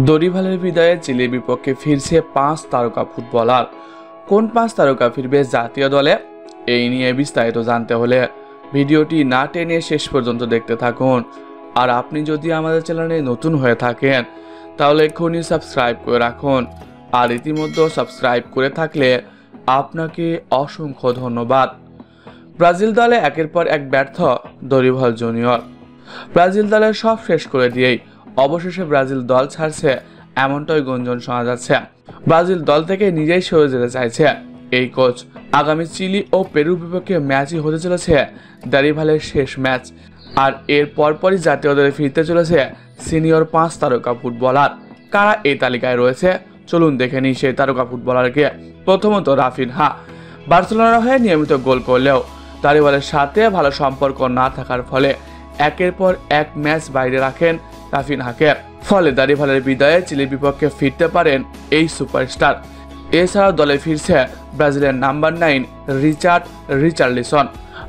দরিভালের বিদায়ে চিলির বিপক্ষে ফিরছে 5 তারকা ফুটবলার। কোন 5 তারকা ফিরবে জাতীয় দলে, এই নিয়ে বিস্তারিত জানতে হলে ভিডিওটি না টেনে শেষ পর্যন্ত দেখতে থাকুন। আর আপনি যদি আমাদের চ্যানেলে নতুন হয়ে থাকেন তাহলে এক্ষুনি সাবস্ক্রাইব করে রাখুন। আর ইতিমধ্যে সাবস্ক্রাইব করে থাকলে আপনাকে অসংখ্য ধন্যবাদ। ব্রাজিল দলে একের পর এক ব্যর্থ দরিভাল জুনিয়র। ব্রাজিল দলের সব শেষ করে দিয়েই অবশেষে ব্রাজিল দল ছাড়ছে, এমনটাই গুঞ্জন শোনা যাচ্ছে। ব্রাজিল দল থেকে নিজেই সরে যেতে চাইছে এই কোচ। আগামী চিলি ও পেরুর বিপক্ষে ম্যাচই হতে চলেছে দরিভালের শেষ ম্যাচ। আর এর পরপরই জাতীয় দলে ফিরতে চলেছে সিনিয়র 5 তারকা ফুটবলার। কারা এই তালিকায় রয়েছে চলুন দেখে নিই সেই তারকা ফুটবলারকে। প্রথমত রাফিনহা। বার্সেলোনার হয়ে নিয়মিত গোল করলেও দরিভালের সাথে ভালো সম্পর্ক না থাকার ফলে একের পর এক ম্যাচ বাইরে রাখেন রাফিনহাকে। ফলে দরিভালের বিদায়ে চিলির বিপক্ষে ফিরতে পারেন এই সুপারস্টার। এছাড়াও দলে ফিরছে ব্রাজিলের নাম্বার 9 রিচার্লিসন।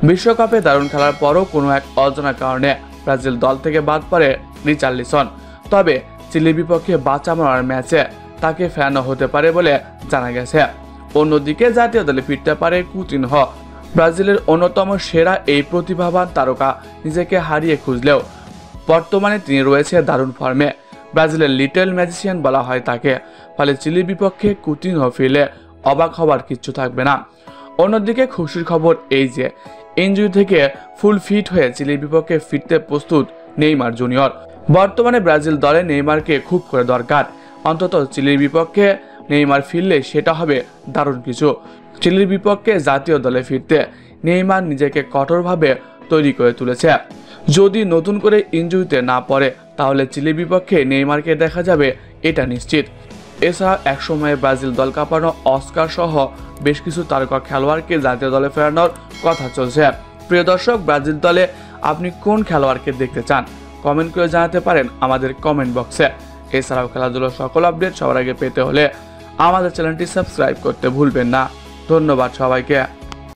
বিশ্বকাপে দারুণ খেলার পরও কোনো এক অজানা কারণে ব্রাজিল দল থেকে বাদ পড়ে রিচার্লিসন। তবে চিলির বিপক্ষে বাঁচা মরার ম্যাচে তাকে ফেরানো হতে পারে বলে জানা গেছে। অন্যদিকে জাতীয় দলে ফিরতে পারে কুতিনহো। ব্রাজিলের অন্যতম সেরা এই প্রতিভাবান তারকা নিজেকে হারিয়ে খুঁজলেও বর্তমানে তিনি রয়েছে দারুণ ফর্মে। ব্রাজিলের লিটল ম্যাজিশিয়ান বলা হয় তাকে। ফলে চিলির বিপক্ষে কুতিনহো ফিরলে অবাক হবার কিচ্ছু থাকবে না। অন্যদিকে খুশির খবর এই যে ইনজুরি থেকে ফুল ফিট হয়ে চিলির বিপক্ষে ফিরতে প্রস্তুত নেইমার জুনিয়র। বর্তমানে ব্রাজিল দলে নেইমারকে খুব করে দরকার। অন্তত চিলির বিপক্ষে নেইমার ফিরলে সেটা হবে দারুণ কিছু। চিলির বিপক্ষে জাতীয় দলে ফিরতে নেইমার নিজেকে কঠোরভাবে তৈরি করে তুলেছে। যদি নতুন করে ইনজুরিতে না পড়ে তাহলে চিলির বিপক্ষে নেইমারকে দেখা যাবে, এটা নিশ্চিত। এছাড়া একসময়ে ব্রাজিল দল কাঁপানো অস্কার সহ বেশ কিছু তারকা খেলোয়াড়কে জাতীয় দলে ফেরানোর কথা চলছে। প্রিয় দর্শক, ব্রাজিল দলে আপনি কোন খেলোয়াড়কে দেখতে চান কমেন্ট করে জানাতে পারেন আমাদের কমেন্ট বক্সে। এছাড়াও খেলাধুলার সকল আপডেট সবার আগে পেতে হলে আমাদের চ্যানেলটি সাবস্ক্রাইব করতে ভুলবেন না। ধন্যবাদ সবাইকে।